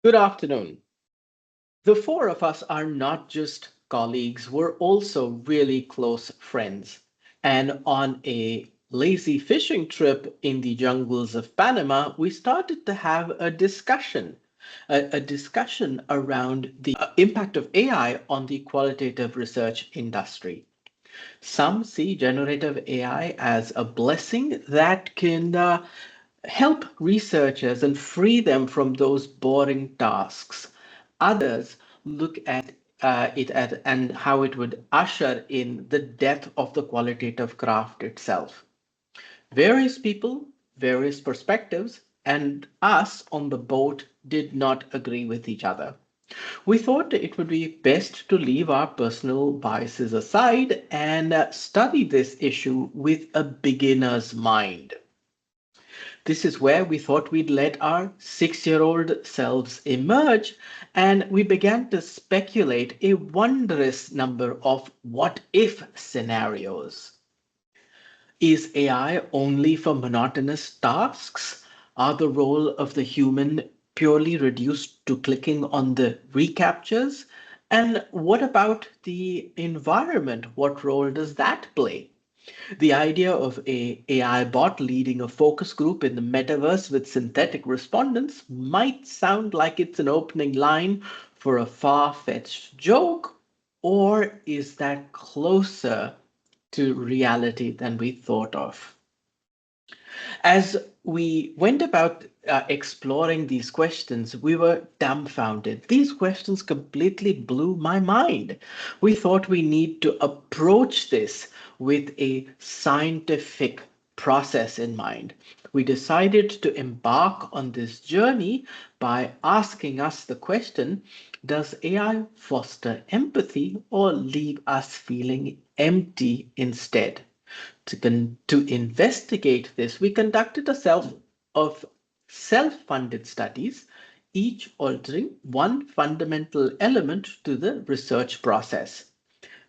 Good afternoon. The four of us are not just colleagues, we're also really close friends. And on a lazy fishing trip in the jungles of Panama, we started to have a discussion around the impact of AI on the qualitative research industry. Some see generative AI as a blessing that can help researchers and free them from those boring tasks. Others look at and how it would usher in the death of the qualitative craft itself. Various people, various perspectives, and us on the boat did not agree with each other. We thought it would be best to leave our personal biases aside and study this issue with a beginner's mind. This is where we thought we'd let our 6 year old selves emerge, and we began to speculate a wondrous number of what if scenarios. Is AI only for monotonous tasks? Are the role of the human purely reduced to clicking on the recaptures? And what about the environment? What role does that play? The idea of a AI bot leading a focus group in the metaverse with synthetic respondents might sound like it's an opening line for a far-fetched joke, or is that closer to reality than we thought of? As we went about exploring these questions, we were dumbfounded. These questions completely blew my mind. We thought we need to approach this with a scientific process in mind. We decided to embark on this journey by asking us the question, does AI foster empathy or leave us feeling empty instead? To investigate this, we conducted a of self-funded studies, each altering one fundamental element to the research process.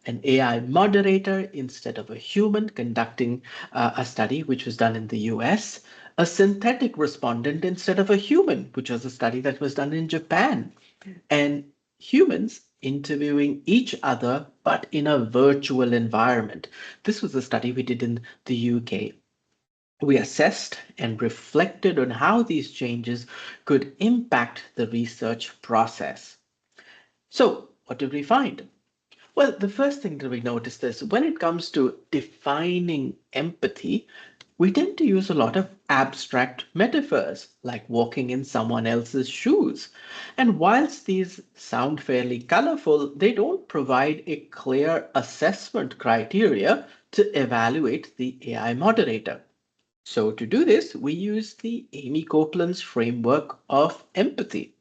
An AI moderator instead of a human conducting a study, which was done in the US, a synthetic respondent instead of a human, which was a study that was done in Japan, and humans interviewing each other but in a virtual environment. This was a study we did in the UK. We assessed and reflected on how these changes could impact the research process. So, what did we find? Well, the first thing that we noticed is when it comes to defining empathy, we tend to use a lot of abstract metaphors, like walking in someone else's shoes. And whilst these sound fairly colorful, they don't provide a clear assessment criteria to evaluate the AI moderator. So to do this, we use the Amy Copeland's framework of empathy.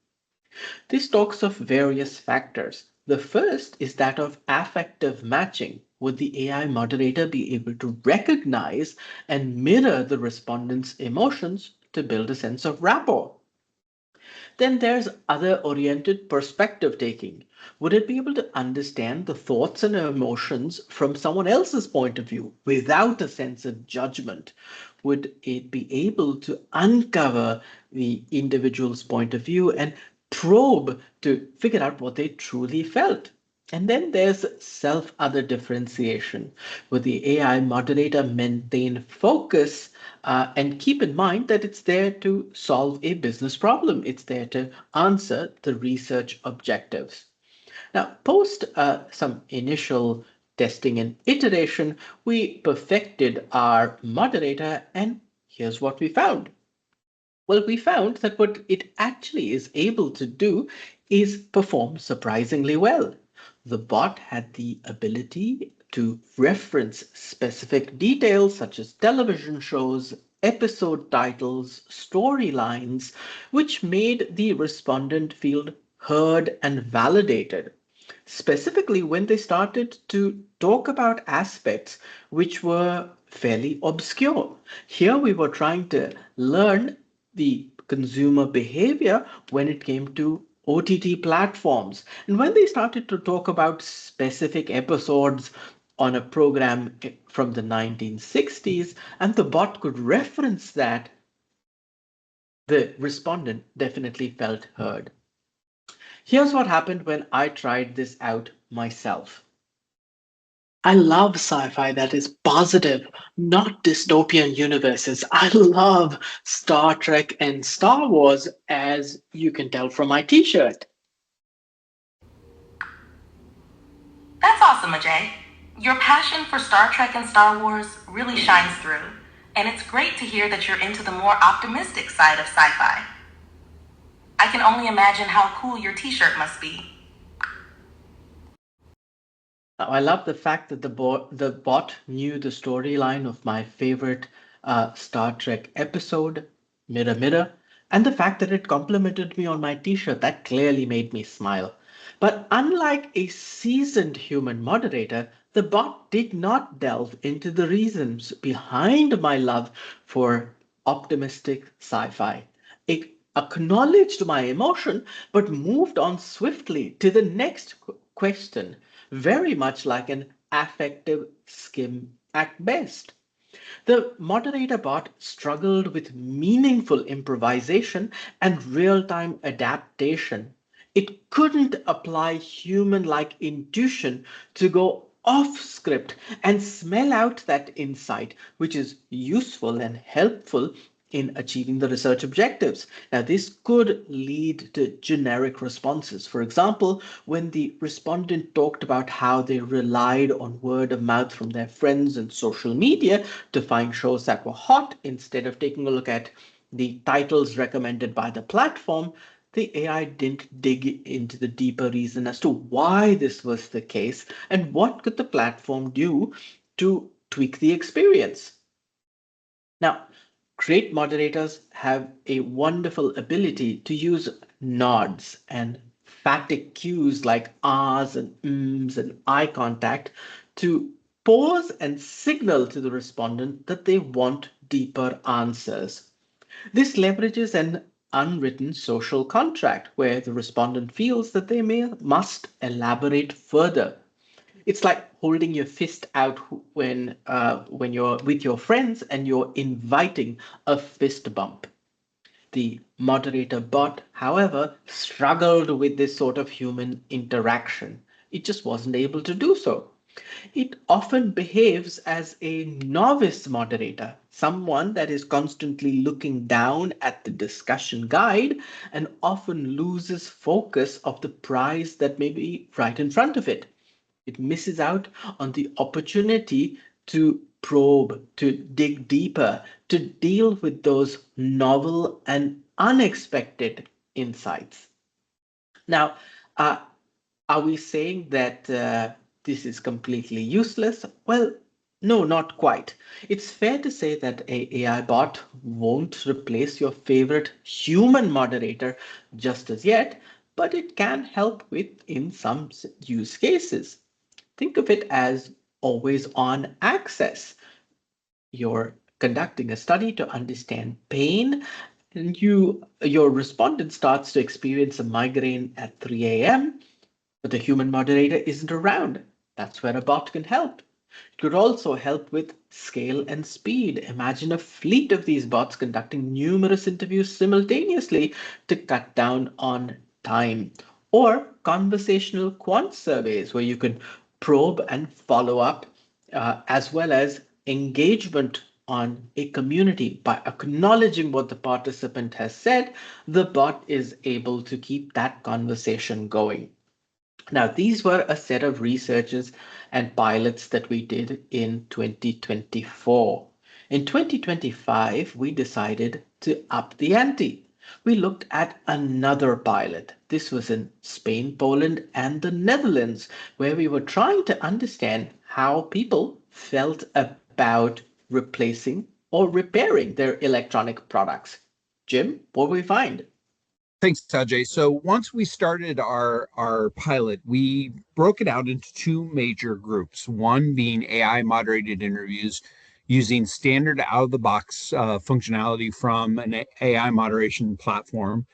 This talks of various factors. The first is that of affective matching. Would the AI moderator be able to recognize and mirror the respondent's emotions to build a sense of rapport? Then there's other oriented perspective taking. Would it be able to understand the thoughts and emotions from someone else's point of view without a sense of judgment? Would it be able to uncover the individual's point of view and probe to figure out what they truly felt? And then there's self-other differentiation. Would the AI moderator maintain focus and keep in mind that it's there to solve a business problem? It's there to answer the research objectives. Now, post some initial testing and iteration, we perfected our moderator, and here's what we found. Well, we found that what it actually is able to do is perform surprisingly well. The bot had the ability to reference specific details such as television shows, episode titles, storylines, which made the respondent feel heard and validated. Specifically, when they started to talk about aspects which were fairly obscure. Here we were trying to learn the consumer behavior when it came to OTT platforms. And when they started to talk about specific episodes on a program from the 1960s, and the bot could reference that, the respondent definitely felt heard. Here's what happened when I tried this out myself. I love sci-fi that is positive, not dystopian universes. I love Star Trek and Star Wars, as you can tell from my t-shirt. That's awesome, Ajay. Your passion for Star Trek and Star Wars really shines through, and it's great to hear that you're into the more optimistic side of sci fi. I can only imagine how cool your t shirt must be. Now, I love the fact that the bot knew the storyline of my favorite Star Trek episode, Mirror Mirror, and the fact that it complimented me on my t-shirt. That clearly made me smile. But unlike a seasoned human moderator, the bot did not delve into the reasons behind my love for optimistic sci-fi. It acknowledged my emotion, but moved on swiftly to the next question, very much like an affective skim at best. The moderator bot struggled with meaningful improvisation and real time adaptation. It couldn't apply human like intuition to go off script and smell out that insight, which is useful and helpful in achieving the research objectives. Now, this could lead to generic responses. For example, when the respondent talked about how they relied on word of mouth from their friends and social media to find shows that were hot instead of taking a look at the titles recommended by the platform, the AI didn't dig into the deeper reason as to why this was the case and what could the platform do to tweak the experience. Now, great moderators have a wonderful ability to use nods and phatic cues like ahs and ums and eye contact to pause and signal to the respondent that they want deeper answers. This leverages an unwritten social contract where the respondent feels that they must elaborate further. It's like holding your fist out when you're with your friends and you're inviting a fist bump. The moderator bot, however, struggled with this sort of human interaction. It just wasn't able to do so. It often behaves as a novice moderator, someone that is constantly looking down at the discussion guide and often loses focus of the prize that may be right in front of it. It misses out on the opportunity to probe, to dig deeper, to deal with those novel and unexpected insights. Now, uh, are we saying that this is completely useless? Well, no, not quite. It's fair to say that a AI bot won't replace your favorite human moderator just as yet, but it can help with in some use cases. Think of it as always on access. You're conducting a study to understand pain, and your respondent starts to experience a migraine at 3 a.m., but the human moderator isn't around. That's where a bot can help. It could also help with scale and speed. Imagine a fleet of these bots conducting numerous interviews simultaneously to cut down on time. Or conversational quant surveys where you can probe and follow up, as well as engagement on a community. By acknowledging what the participant has said, the bot is able to keep that conversation going. Now, these were a set of researches and pilots that we did in 2024. In 2025, we decided to up the ante. We looked at another pilot. This was in Spain, Poland, and the Netherlands, where we were trying to understand how people felt about replacing or repairing their electronic products. Jim, what did we find? Thanks, Ajay. So once we started our pilot, we broke it out into two major groups. One being AI moderated interviews using standard out of the box functionality from an AI moderation platform.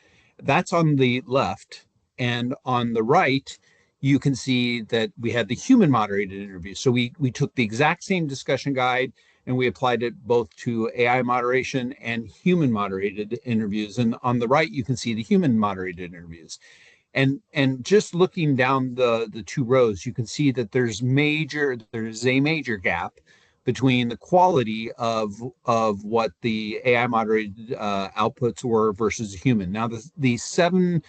That's on the left, and on the right, you can see that we had the human moderated interviews. So we took the exact same discussion guide and we applied it both to AI moderation and human moderated interviews. And on the right, you can see the human moderated interviews. And just looking down the two rows, you can see that there's a major gap between the quality of what the AI moderated outputs were versus human. Now, the seven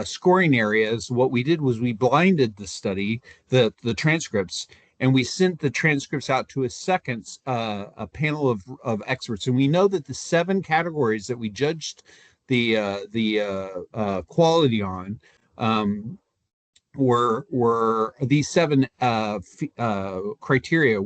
scoring areas, what we did was we blinded the study, the transcripts, and we sent the transcripts out to a panel of experts. And we know that the seven categories that we judged the quality on um, were these seven criteria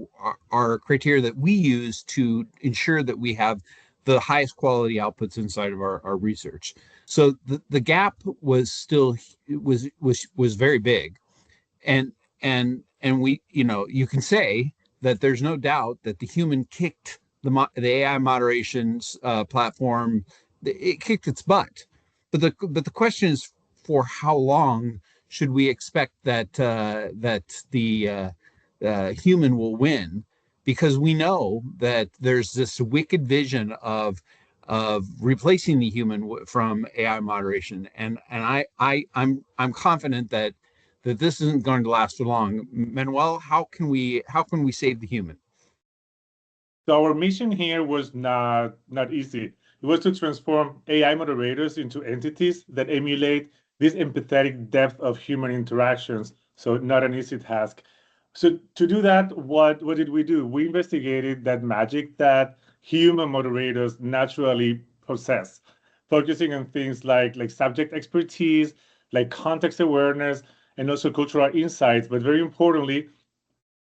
are criteria that we use to ensure that we have the highest quality outputs inside of our research. So the gap was still was very big, and we, you can say that there's no doubt that the human kicked the AI moderations platform. It kicked its butt, but the question is, for how long should we expect that the human will win? Because we know that there's this wicked vision of replacing the human from AI moderation, and I'm confident that this isn't going to last for long. Manuel, how can we save the human? So our mission here was not easy. It was to transform AI moderators into entities that emulate this empathetic depth of human interactions. So not an easy task. So to do that, what did we do? We investigated that magic that human moderators naturally possess, focusing on things like subject expertise, like context awareness, and also cultural insights. But very importantly,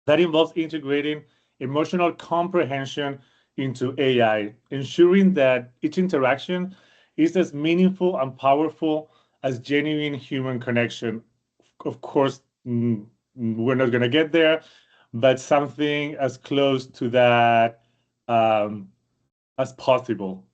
that involves integrating emotional comprehension into AI, ensuring that each interaction is as meaningful and powerful as genuine human connection. Of course, we're not going to get there, but something as close to that um, as possible.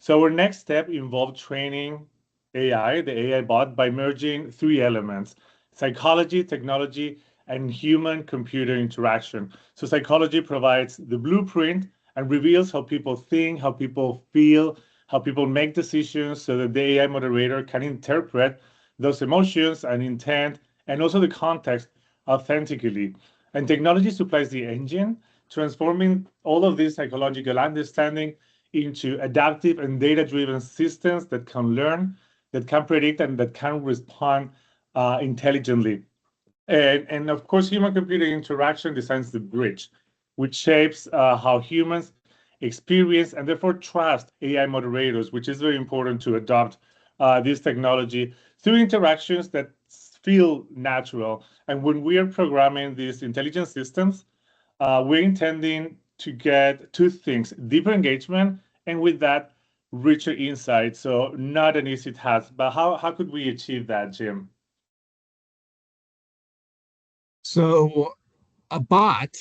So our next step involved training the AI bot, by merging three elements: psychology, technology, and human computer interaction. So psychology provides the blueprint and reveals how people think, how people feel, how people make decisions, so that the AI moderator can interpret those emotions and intent and also the context authentically. And technology supplies the engine, transforming all of this psychological understanding into adaptive and data-driven systems that can learn, that can predict, and that can respond intelligently. And of course, human-computer interaction designs the bridge, which shapes how humans experience and therefore trust AI moderators, which is very important to adopt this technology through interactions that feel natural. And when we are programming these intelligent systems, we're intending to get two things: deeper engagement, and with that, richer insight. So not an easy task, but how could we achieve that, Jim? So a bot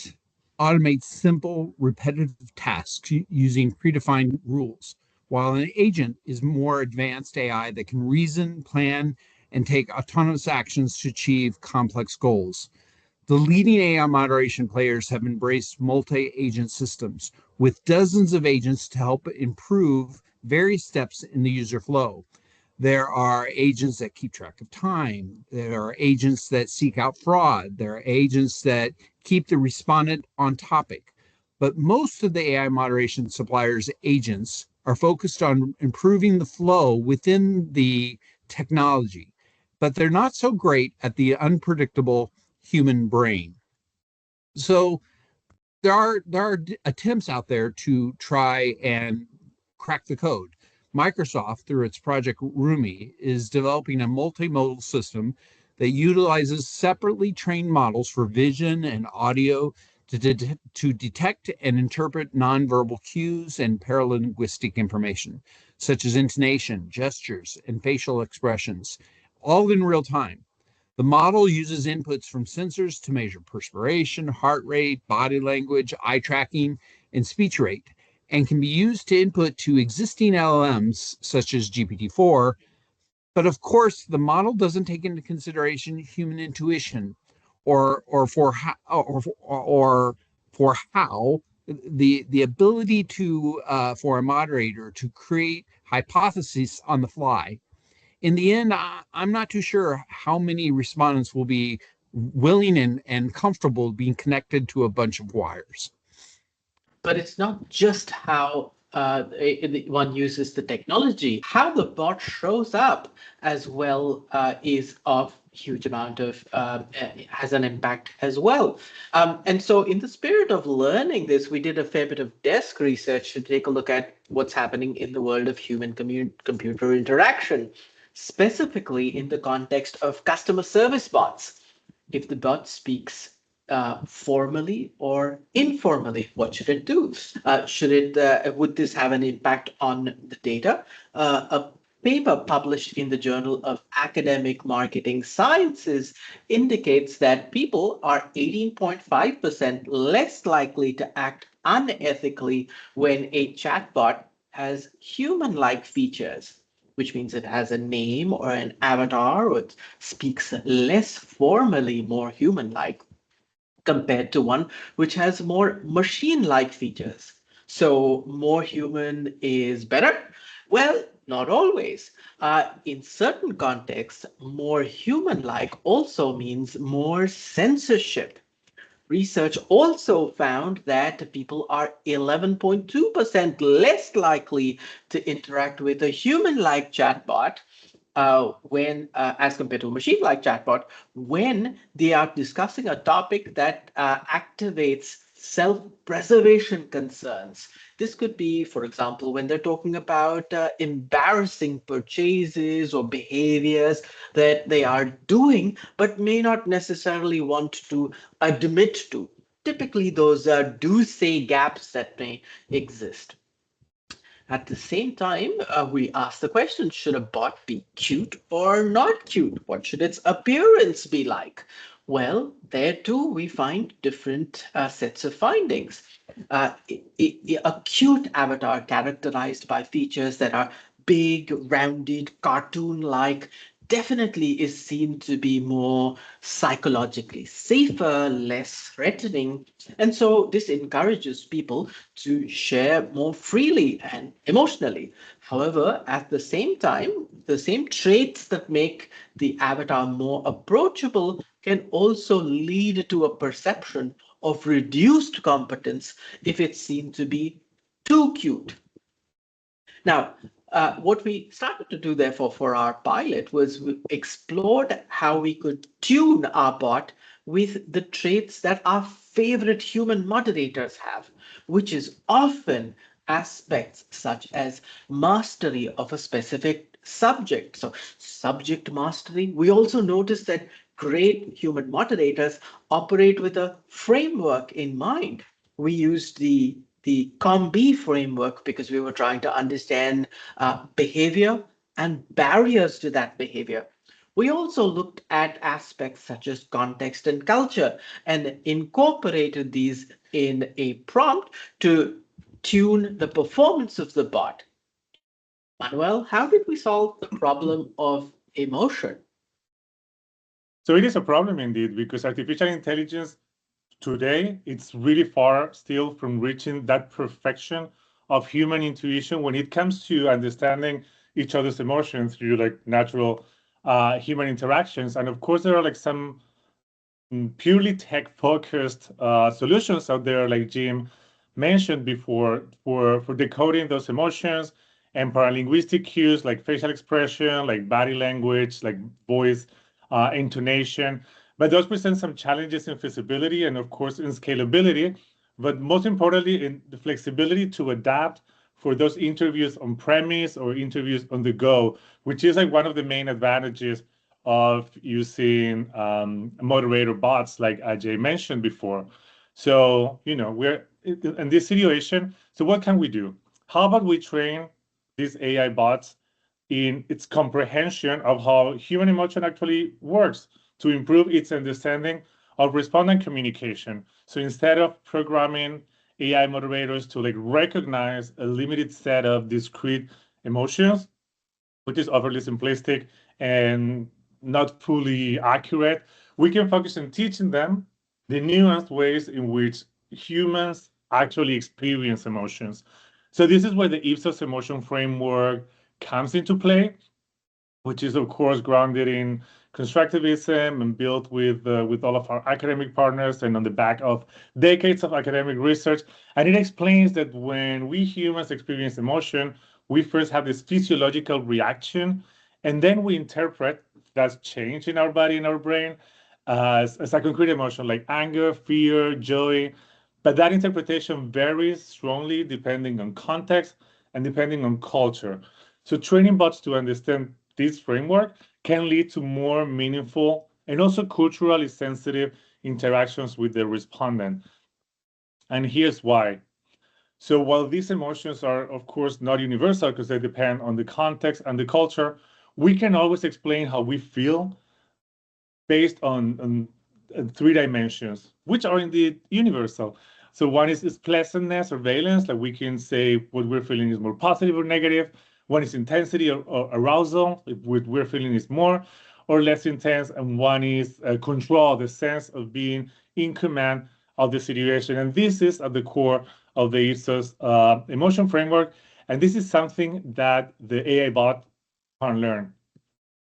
automates simple, repetitive tasks using predefined rules, while an agent is more advanced AI that can reason, plan, and take autonomous actions to achieve complex goals. The leading AI moderation players have embraced multi-agent systems with dozens of agents to help improve various steps in the user flow. There are agents that keep track of time. There are agents that seek out fraud. There are agents that keep the respondent on topic. But most of the AI moderation suppliers' agents are focused on improving the flow within the technology, but they're not so great at the unpredictable human brain. So there are attempts out there to try and crack the code. Microsoft, through its project Rumi, is developing a multimodal system that utilizes separately trained models for vision and audio to detect and interpret nonverbal cues and paralinguistic information, such as intonation, gestures, and facial expressions, all in real time. The model uses inputs from sensors to measure perspiration, heart rate, body language, eye tracking, and speech rate, and can be used to input to existing LLMs such as GPT-4. But of course, the model doesn't take into consideration human intuition or for how the ability to for a moderator to create hypotheses on the fly in the end, I'm not too sure how many respondents will be willing and comfortable being connected to a bunch of wires. But it's not just how one uses the technology. How the bot shows up as well is of huge amount of has an impact as well. And so in the spirit of learning this, we did a fair bit of desk research to take a look at what's happening in the world of human computer interaction, specifically in the context of customer service bots. If the bot speaks formally or informally, what should it do? Would this have an impact on the data? A paper published in the Journal of Academic Marketing Sciences indicates that people are 18.5% less likely to act unethically when a chatbot has human-like features, which means it has a name or an avatar, or it speaks less formally, more human-like, compared to one which has more machine-like features. So more human is better? Well, not always. In certain contexts, more human-like also means more censorship. Research also found that people are 11.2% less likely to interact with a human-like chatbot as compared to a machine-like chatbot, when they are discussing a topic that activates self-preservation concerns. This could be, for example, when they're talking about embarrassing purchases or behaviors that they are doing, but may not necessarily want to admit to. Typically, those do-say gaps that may exist. At the same time, we ask the question, should a bot be cute or not cute? What should its appearance be like? Well, there too, we find different sets of findings. A cute avatar characterized by features that are big, rounded, cartoon-like definitely is seen to be more psychologically safer, less threatening. And so this encourages people to share more freely and emotionally. However, at the same time, the same traits that make the avatar more approachable can also lead to a perception of reduced competence if it's seen to be too cute. Now, what we started to do, therefore, for our pilot was we explored how we could tune our bot with the traits that our favorite human moderators have, which is often aspects such as mastery of a specific subject. So, subject mastery. We also noticed that great human moderators operate with a framework in mind. We used the COM-B framework because we were trying to understand behavior and barriers to that behavior. We also looked at aspects such as context and culture and incorporated these in a prompt to tune the performance of the bot. Manuel, how did we solve the problem of emotion? So it is a problem indeed, because artificial intelligence today, it's really far still from reaching that perfection of human intuition when it comes to understanding each other's emotions through like natural human interactions. And of course, there are like some purely tech-focused solutions out there, like Jim mentioned before, for decoding those emotions and paralinguistic cues like facial expression, like body language, like voice intonation. But those present some challenges in feasibility and, of course, in scalability, but most importantly, in the flexibility to adapt for those interviews on premise or interviews on the go, which is like one of the main advantages of using moderator bots like Ajay mentioned before. So, we're in this situation. So what can we do? How about we train these AI bots in its comprehension of how human emotion actually works to improve its understanding of respondent communication. So instead of programming AI moderators to like recognize a limited set of discrete emotions, which is overly simplistic and not fully accurate, we can focus on teaching them the nuanced ways in which humans actually experience emotions. So this is where the Ipsos emotion framework comes into play, which is of course grounded in constructivism and built with all of our academic partners and on the back of decades of academic research. And it explains that when we humans experience emotion, we first have this physiological reaction, and then we interpret that change in our body, in our brain, as a concrete emotion like anger, fear, joy. But that interpretation varies strongly depending on context and depending on culture. So training bots to understand this framework can lead to more meaningful and also culturally sensitive interactions with the respondent. And here's why. So while these emotions are, of course, not universal because they depend on the context and the culture, we can always explain how we feel based on three dimensions, which are indeed universal. So one is pleasantness or valence, like we can say what we're feeling is more positive or negative. One is intensity or arousal, if what we're feeling is more or less intense. And one is control, the sense of being in command of the situation. And this is at the core of the Ipsos emotion framework. And this is something that the AI bot can learn.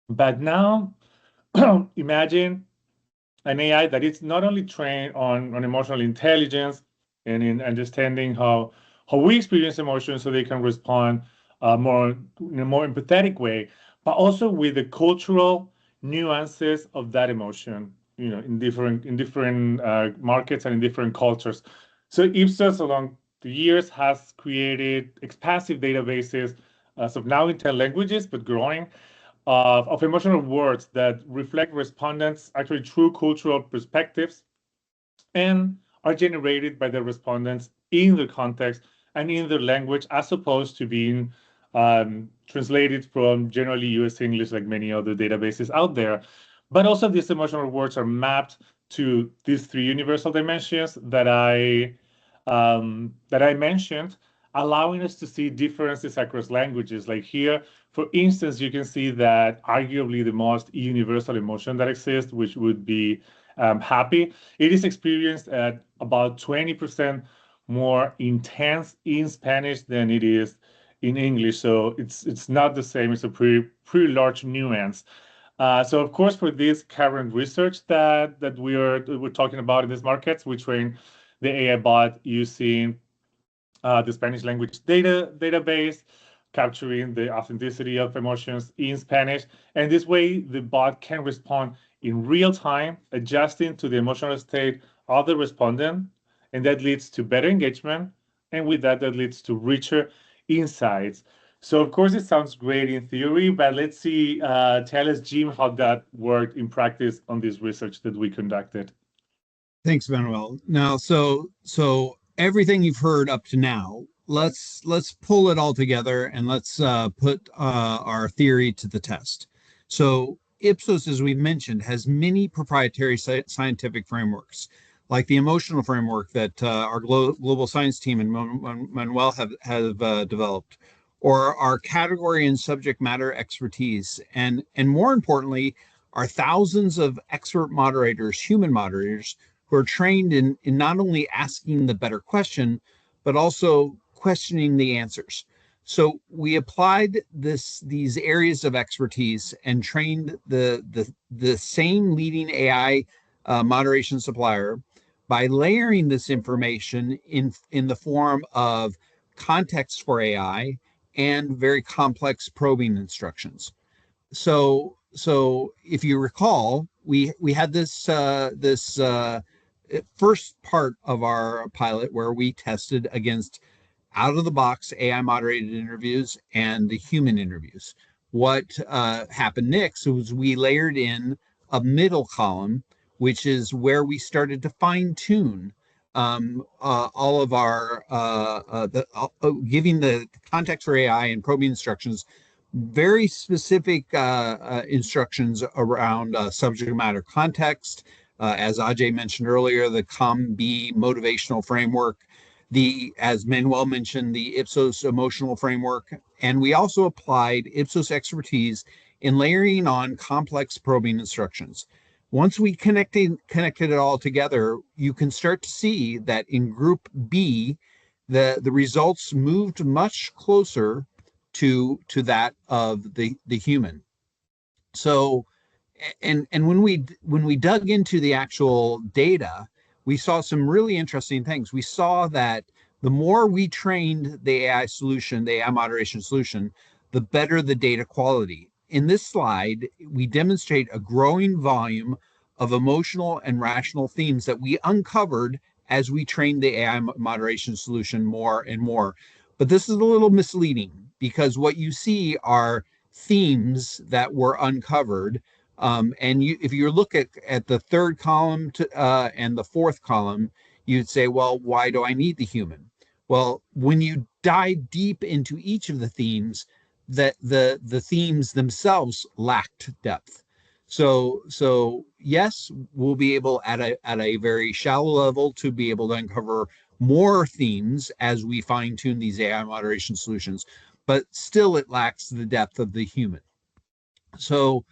But now, imagine an AI that is not only trained on emotional intelligence and in understanding how we experience emotions so they can respond more in a more empathetic way, but also with the cultural nuances of that emotion, in different markets and in different cultures. So Ipsos along the years has created expansive databases as of now in 10 languages, but growing, of emotional words that reflect respondents' actually true cultural perspectives and are generated by the respondents in their context and in their language, as opposed to being translated from generally US English, like many other databases out there. But also, these emotional words are mapped to these three universal dimensions that I mentioned, allowing us to see differences across languages. Like here, for instance, you can see that arguably the most universal emotion that exists, which would be happy, it is experienced at about 20% more intense in Spanish than it is in English. So it's not the same. It's a pretty large nuance. So of course, for this current research that we're talking about in these markets, we train the AI bot using the Spanish language database, capturing the authenticity of emotions in Spanish. And this way, the bot can respond in real time, adjusting to the emotional state of the respondent. And that leads to better engagement. And with that, that leads to richer insights. So, of course, it sounds great in theory, but let's see, tell us, Jim, how that worked in practice on this research that we conducted. Thanks, Manuel. Now, so everything you've heard up to now, let's pull it all together and let's put our theory to the test. So Ipsos, as we mentioned, has many proprietary scientific frameworks, like the emotional framework that our global science team and Manuel have developed, or our category and subject matter expertise, and more importantly, our thousands of expert moderators, human moderators, who are trained in not only asking the better question, but also questioning the answers. So we applied these areas of expertise and trained the same leading AI moderation supplier by layering this information in the form of context for AI and very complex probing instructions. So if you recall, we had this first part of our pilot where we tested against out of the box AI moderated interviews and the human interviews. What happened next was we layered in a middle column, which is where we started to fine tune all of our giving the context for AI and probing instructions, very specific instructions around subject matter context. As Ajay mentioned earlier, the COM-B motivational framework, as Manuel mentioned, the Ipsos emotional framework, and we also applied Ipsos expertise in layering on complex probing instructions. Once we connected it all together, you can start to see that in Group B, the results moved much closer to that of the human. So, and when we dug into the actual data, we saw some really interesting things. We saw that the more we trained the AI solution, the AI moderation solution, the better the data quality. In this slide, we demonstrate a growing volume of emotional and rational themes that we uncovered as we trained the AI moderation solution more and more. But this is a little misleading because what you see are themes that were uncovered. And if you look at the third column and the fourth column, you'd say, well, why do I need the human? Well, when you dive deep into each of the themes, that the themes themselves lacked depth. So yes, we'll be able at a very shallow level to be able to uncover more themes as we fine tune these AI moderation solutions, but still it lacks the depth of the human. So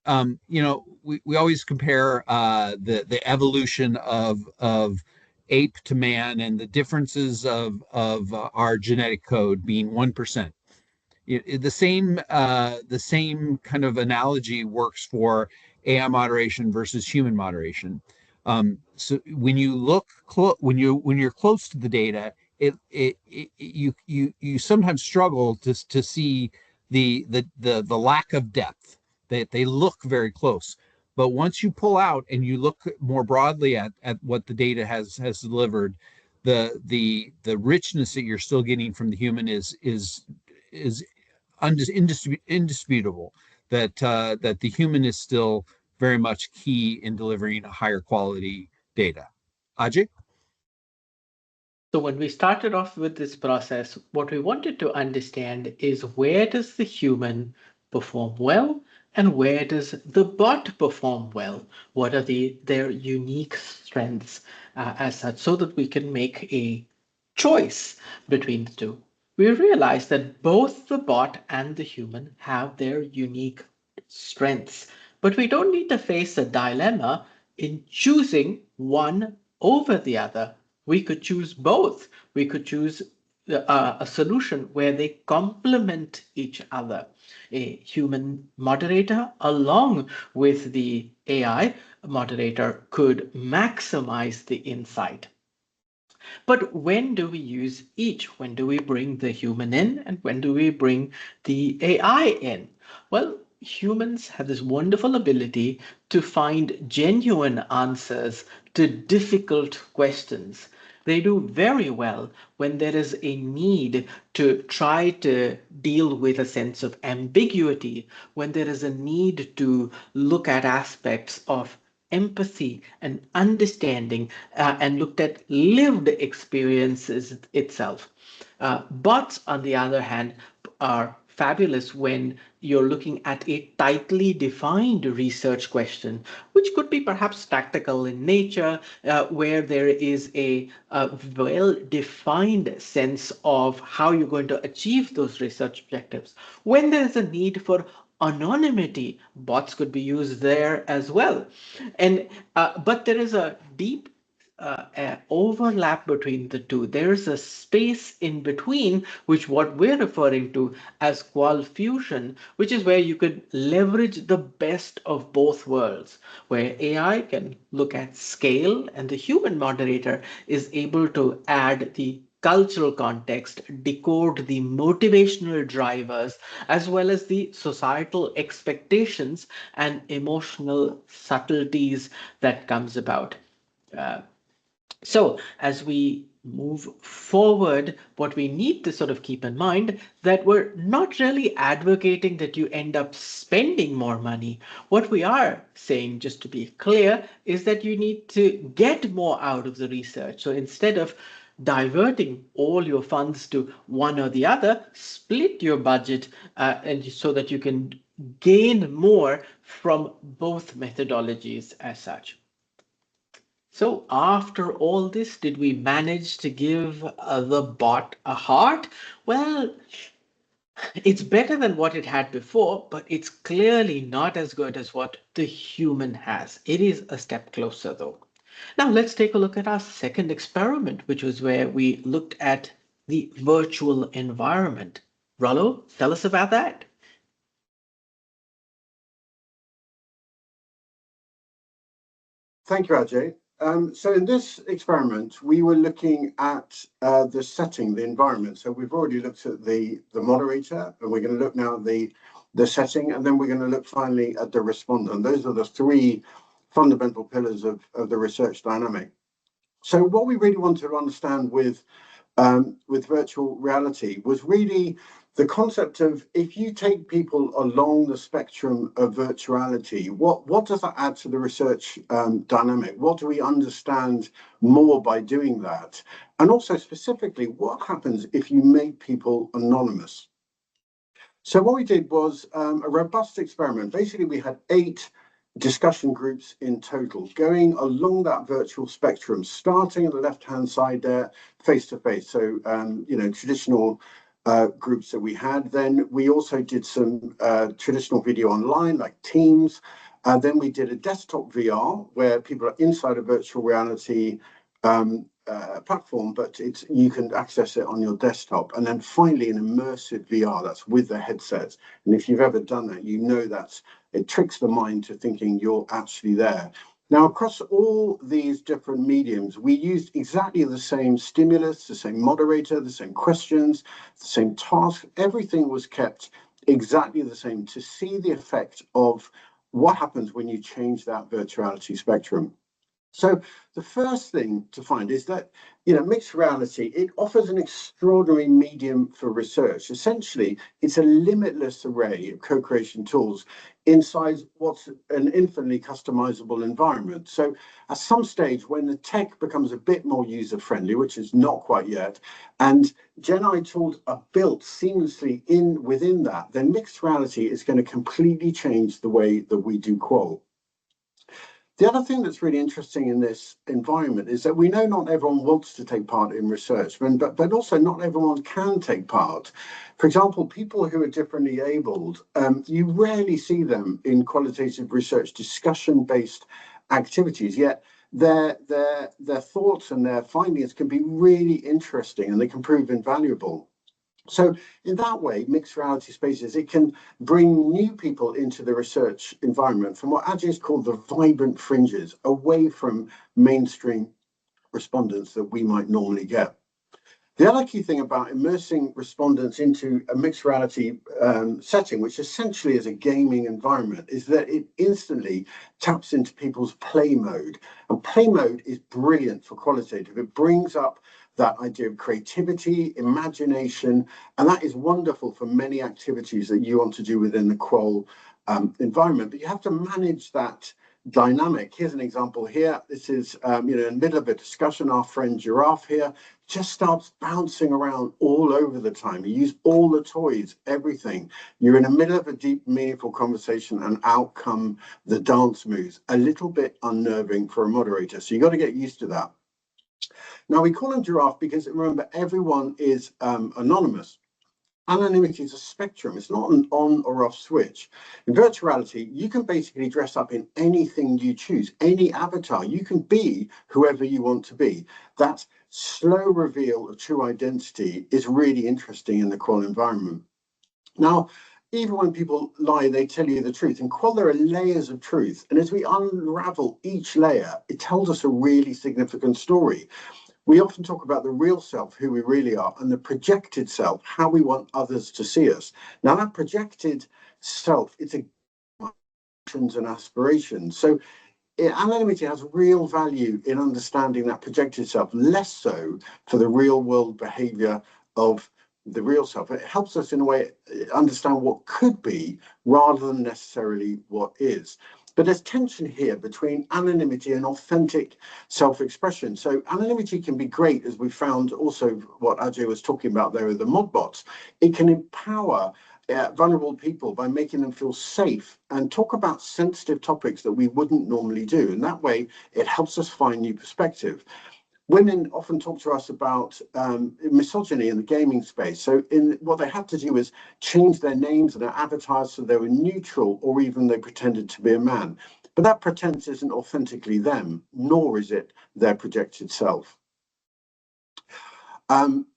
we always compare the evolution of ape to man and the differences of our genetic code being 1%. The same kind of analogy works for AI moderation versus human moderation. So when you look when you're close to the data, you sometimes struggle to see the lack of depth. They look very close, but once you pull out and you look more broadly at what the data has delivered, the richness that you're still getting from the human is indisputable, that the human is still very much key in delivering higher quality data. Ajay? So when we started off with this process, what we wanted to understand is where does the human perform well and where does the bot perform well? What are their unique strengths as such so that we can make a choice between the two? We realize that both the bot and the human have their unique strengths, but we don't need to face a dilemma in choosing one over the other. We could choose both. We could choose a solution where they complement each other. A human moderator along with the AI moderator could maximize the insight. But when do we use each? When do we bring the human in and when do we bring the AI in? Well, humans have this wonderful ability to find genuine answers to difficult questions. They do very well when there is a need to try to deal with a sense of ambiguity, when there is a need to look at aspects of empathy and understanding and looked at lived experiences itself. Bots, on the other hand, are fabulous when you're looking at a tightly defined research question, which could be perhaps tactical in nature, where there is a well-defined sense of how you're going to achieve those research objectives. When there's a need for anonymity, bots could be used there as well. And but there is a deep overlap between the two. There is a space in between, which what we're referring to as qual fusion, which is where you could leverage the best of both worlds, where AI can look at scale and the human moderator is able to add the cultural context, decode the motivational drivers, as well as the societal expectations and emotional subtleties that comes about. Uh, so as we move forward, what we need to sort of keep in mind that we're not really advocating that you end up spending more money. What we are saying, just to be clear, is that you need to get more out of the research. So instead of diverting all your funds to one or the other, split your budget and so that you can gain more from both methodologies as such. So after all this, did we manage to give the bot a heart? Well, it's better than what it had before, but it's clearly not as good as what the human has. It is a step closer though. Now let's take a look at our second experiment, which was where we looked at the virtual environment. Rollo, tell us about that. Thank you, Ajay. So in this experiment, we were looking at the setting, the environment. So we've already looked at the moderator, and we're going to look now at the setting, and then we're going to look finally at the respondent. Those are the three fundamental pillars of the research dynamic. So what we really wanted to understand with virtual reality was really the concept of, if you take people along the spectrum of virtuality, what does that add to the research dynamic? What do we understand more by doing that? And also specifically, what happens if you make people anonymous? So what we did was a robust experiment. Basically, we had 8 discussion groups in total going along that virtual spectrum, starting at the left-hand side there, face-to-face. So, traditional groups that we had. Then we also did some traditional video online, like Teams. Then we did a desktop VR, where people are inside a virtual reality platform, but you can access it on your desktop. And then finally, an immersive VR, that's with the headsets. And if you've ever done that, you know it tricks the mind to thinking you're actually there. Now, across all these different mediums, we used exactly the same stimulus, the same moderator, the same questions, the same task. Everything was kept exactly the same to see the effect of what happens when you change that virtuality spectrum. So the first thing to find is that, mixed reality, it offers an extraordinary medium for research. Essentially, it's a limitless array of co-creation tools inside what's an infinitely customizable environment. So at some stage, when the tech becomes a bit more user-friendly, which is not quite yet, and Gen AI tools are built seamlessly within that, then mixed reality is going to completely change the way that we do qual. The other thing that's really interesting in this environment is that we know not everyone wants to take part in research, but also not everyone can take part. For example, people who are differently abled, you rarely see them in qualitative research discussion-based activities, yet their thoughts and their findings can be really interesting and they can prove invaluable. So in that way, mixed reality spaces, it can bring new people into the research environment from what Ajay has called the vibrant fringes, away from mainstream respondents that we might normally get. The other key thing about immersing respondents into a mixed reality setting, which essentially is a gaming environment, is that it instantly taps into people's play mode. And play mode is brilliant for qualitative. It brings up that idea of creativity, imagination, and that is wonderful for many activities that you want to do within the qual environment. But you have to manage that dynamic. Here's an example here. This is, in the middle of a discussion, our friend Giraffe here just starts bouncing around all over the time. You use all the toys, everything. You're in the middle of a deep, meaningful conversation and out come the dance moves. A little bit unnerving for a moderator. So you got to get used to that. Now, we call him Giraffe because, remember, everyone is anonymous. Anonymity is a spectrum. It's not an on or off switch. In virtuality, you can basically dress up in anything you choose, any avatar. You can be whoever you want to be. That slow reveal of true identity is really interesting in the qual environment. Now, even when people lie, they tell you the truth. In qual, there are layers of truth. And as we unravel each layer, it tells us a really significant story. We often talk about the real self, who we really are, and the projected self, how we want others to see us. Now, that projected self, it's a and aspirations. So anonymity has real value in understanding that projected self, less so for the real world behavior of the real self. It helps us in a way understand what could be rather than necessarily what is. But there's tension here between anonymity and authentic self-expression. So anonymity can be great, as we found also what Ajay was talking about there with the mod bots. It can empower vulnerable people by making them feel safe and talk about sensitive topics that we wouldn't normally do. And that way, it helps us find new perspective. Women often talk to us about misogyny in the gaming space. So what they had to do was change their names and their avatars so they were neutral, or even they pretended to be a man. But that pretense isn't authentically them, nor is it their projected self.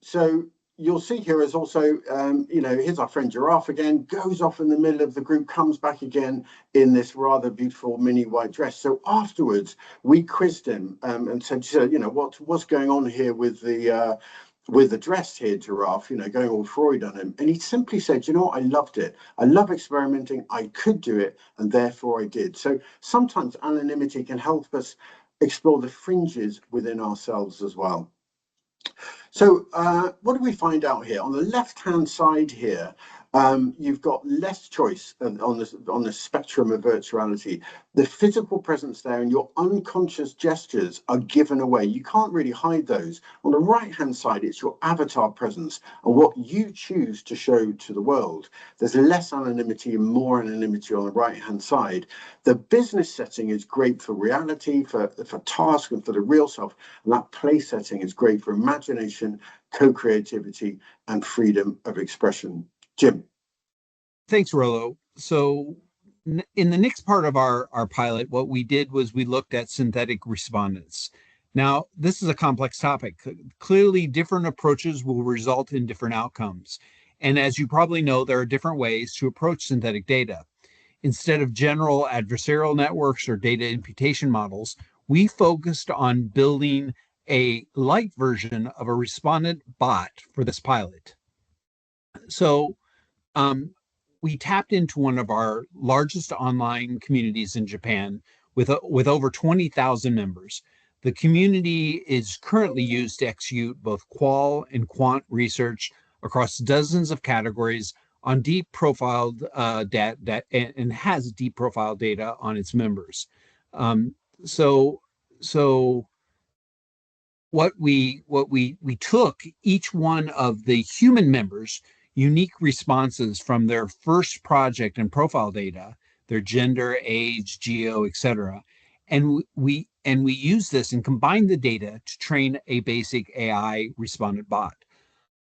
So you'll see here is also, here's our friend Giraffe again, goes off in the middle of the group, comes back again in this rather beautiful mini white dress. So afterwards, we quizzed him and said, what's going on here with the dress here, Giraffe, going all Freud on him. And he simply said, I loved it. I love experimenting. I could do it. And therefore I did. So sometimes anonymity can help us explore the fringes within ourselves as well. So what do we find out here? On the left-hand side here, you've got less choice on the spectrum of virtuality. The physical presence there and your unconscious gestures are given away. You can't really hide those. On the right-hand side, it's your avatar presence and what you choose to show to the world. There's less anonymity and more anonymity on the right-hand side. The business setting is great for reality, for task and for the real self. And that play setting is great for imagination, co-creativity, and freedom of expression. Jim. Thanks, Rollo. So in the next part of our pilot, what we did was we looked at synthetic respondents. Now, this is a complex topic. Clearly, different approaches will result in different outcomes. And as you probably know, there are different ways to approach synthetic data. Instead of general adversarial networks or data imputation models, we focused on building a light version of a respondent bot for this pilot. So we tapped into one of our largest online communities in Japan with over 20,000 members. The community is currently used to execute both qual and quant research across dozens of categories on deep profiled data and has deep profile data on its members. So what we took each one of the human members' unique responses from their first project and profile data, their gender, age, geo, etc., and we use this and combine the data to train a basic AI respondent bot,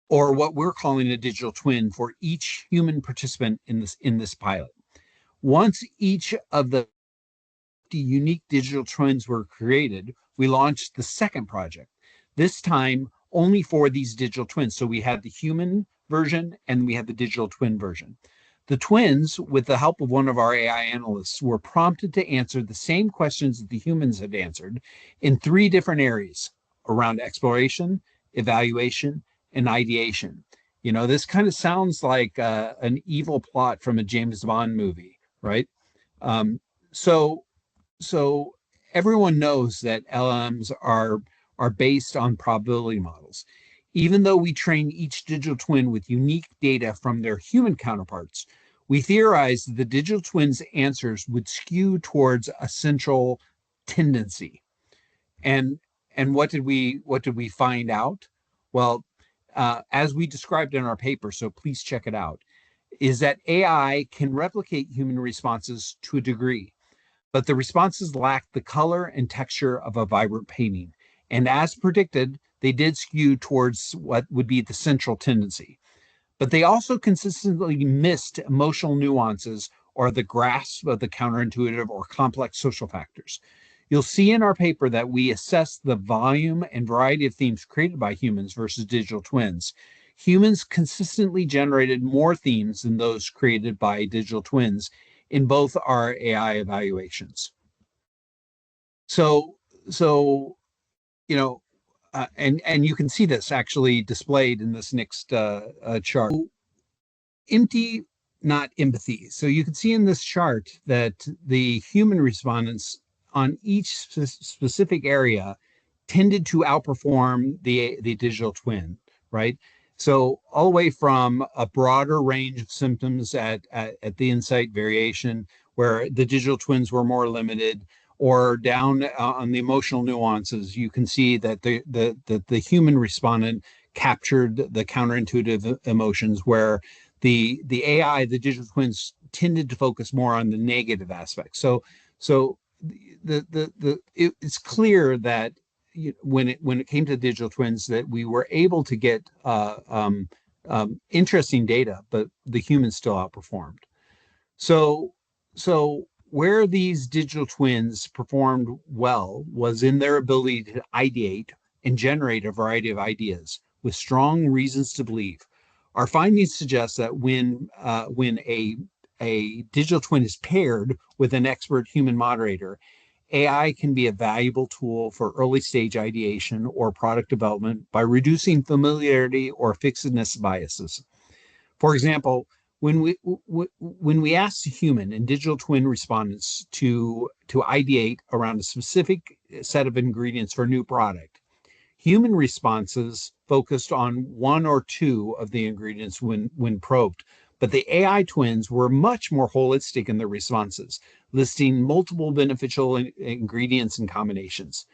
or what we're calling a digital twin for each human participant in this pilot. Once each of the unique digital twins were created, we launched the second project, this time only for these digital twins. So we had the human version and we had the digital twin version. The twins, with the help of one of our AI analysts, were prompted to answer the same questions that the humans had answered in 3 different areas around exploration, evaluation, and ideation. This kind of sounds like an evil plot from a James Bond movie, right? So everyone knows that LLMs are based on probability models. Even though we train each digital twin with unique data from their human counterparts, we theorized that the digital twins' answers would skew towards a central tendency. And what did we find out? Well, as we described in our paper, so please check it out, is that AI can replicate human responses to a degree, but the responses lack the color and texture of a vibrant painting. And as predicted, they did skew towards what would be the central tendency. But they also consistently missed emotional nuances or the grasp of the counterintuitive or complex social factors. You'll see in our paper that we assess the volume and variety of themes created by humans versus digital twins. Humans consistently generated more themes than those created by digital twins in both our AI evaluations. So and you can see this actually displayed in this next chart. Empty, not empathy. So you can see in this chart that the human respondents on each specific area tended to outperform the digital twin, right? So all the way from a broader range of symptoms at the insight variation, where the digital twins were more limited, or down on the emotional nuances, you can see that the human respondent captured the counterintuitive emotions, where the AI, the digital twins, tended to focus more on the negative aspects. So it's clear that when it came to digital twins, that we were able to get interesting data, but the humans still outperformed. So where these digital twins performed well was in their ability to ideate and generate a variety of ideas, with strong reasons to believe. Our findings suggest that when a digital twin is paired with an expert human moderator, AI can be a valuable tool for early stage ideation or product development by reducing familiarity or fixedness biases. For example, when we ask the human and digital twin respondents to ideate around a specific set of ingredients for a new product, human responses focused on one or two of the ingredients when probed, but the AI twins were much more holistic in their responses, listing multiple beneficial ingredients and combinations.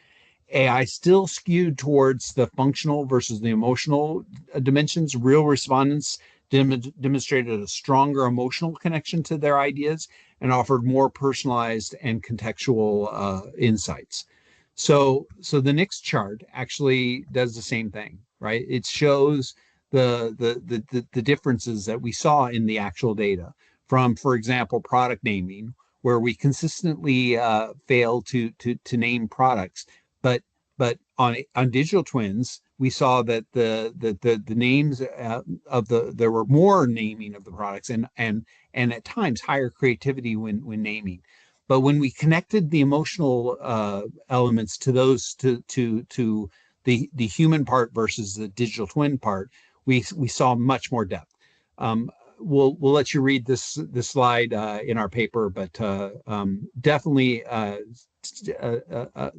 AI still skewed towards the functional versus the emotional dimensions. Real respondents demonstrated a stronger emotional connection to their ideas and offered more personalized and contextual insights. So the next chart actually does the same thing, right? It shows the differences that we saw in the actual data from, for example, product naming, where we consistently fail to name products, but on digital twins, we saw that the names of there were more naming of the products and at times higher creativity when naming. But when we connected the emotional elements to those to the human part versus the digital twin part, we saw much more depth. We'll let you read this slide in our paper, but definitely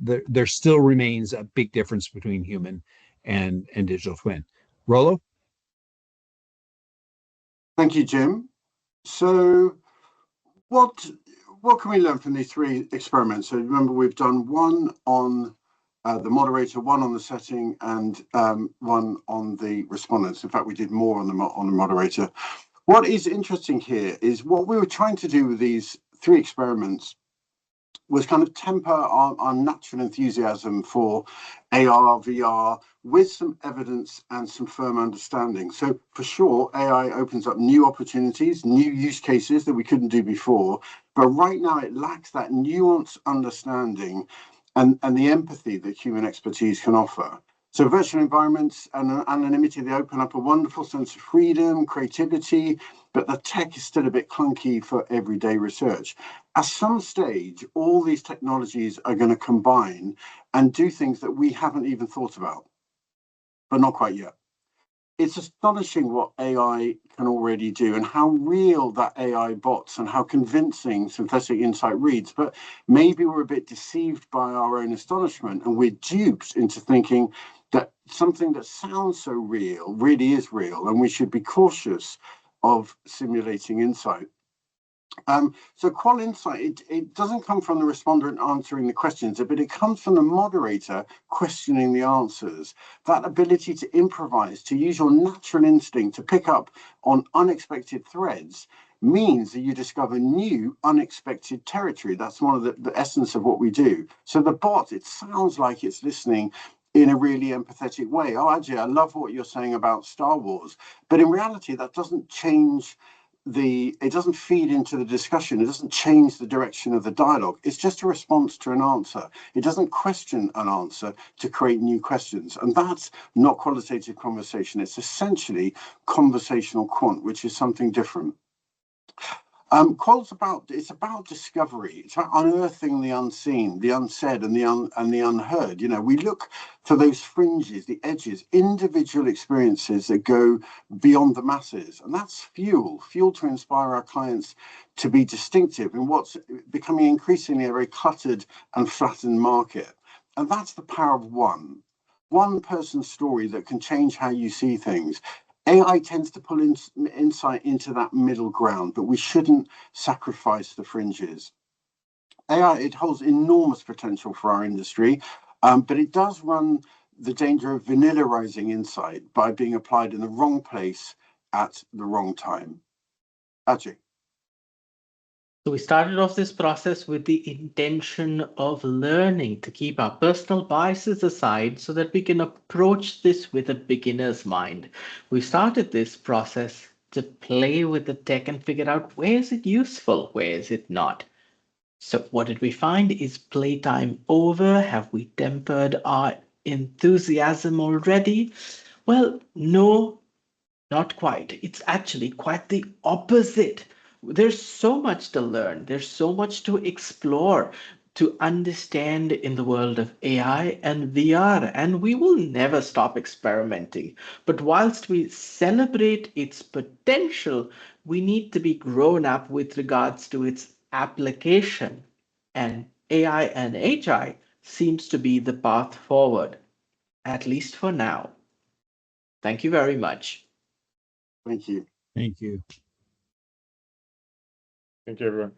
there still remains a big difference between human and digital twin. Rollo? Thank you, Jim. So what can we learn from these three experiments? So remember, we've done one on the moderator, one on the setting, and one on the respondents. In fact, we did more on the moderator. What is interesting here is what we were trying to do with these three experiments was kind of temper our natural enthusiasm for AR, VR, with some evidence and some firm understanding. So for sure, AI opens up new opportunities, new use cases that we couldn't do before. But right now, it lacks that nuanced understanding and the empathy that human expertise can offer. So virtual environments and anonymity, they open up a wonderful sense of freedom, creativity, but the tech is still a bit clunky for everyday research. At some stage, all these technologies are going to combine and do things that we haven't even thought about, but not quite yet. It's astonishing what AI can already do and how real that AI bots and how convincing synthetic insight reads. But maybe we're a bit deceived by our own astonishment and we're duped into thinking that something that sounds so real really is real, and we should be cautious of simulating insight. So qual insight, it doesn't come from the respondent answering the questions, but it comes from the moderator questioning the answers. That ability to improvise, to use your natural instinct to pick up on unexpected threads means that you discover new unexpected territory. That's one of the essence of what we do. So the bot, it sounds like it's listening in a really empathetic way. Oh, Ajay, I love what you're saying about Star Wars. But in reality, that doesn't change it doesn't feed into the discussion. It doesn't change the direction of the dialogue. It's just a response to an answer. It doesn't question an answer to create new questions. And that's not qualitative conversation. It's essentially conversational quant, which is something different. Qual's about discovery. It's about unearthing the unseen, the unsaid, and the unheard. You know, we look for those fringes, the edges, individual experiences that go beyond the masses, and that's fuel to inspire our clients to be distinctive in what's becoming increasingly a very cluttered and flattened market. And that's the power of one person's story that can change how you see things. AI tends to pull insight into that middle ground, but we shouldn't sacrifice the fringes. AI, it holds enormous potential for our industry, but it does run the danger of vanillarizing insight by being applied in the wrong place at the wrong time. Ajay. So we started off this process with the intention of learning to keep our personal biases aside so that we can approach this with a beginner's mind. We started this process to play with the tech and figure out where is it useful, where is it not. So what did we find? Is playtime over? Have we tempered our enthusiasm already? Well, no, not quite. It's actually quite the opposite. There's so much to learn, there's so much to explore, to understand in the world of AI and VR, and we will never stop experimenting. But whilst we celebrate its potential, we need to be grown up with regards to its application. And AI and HI seems to be the path forward, at least for now. Thank you very much. Thank you. Thank you. Thank you, everyone.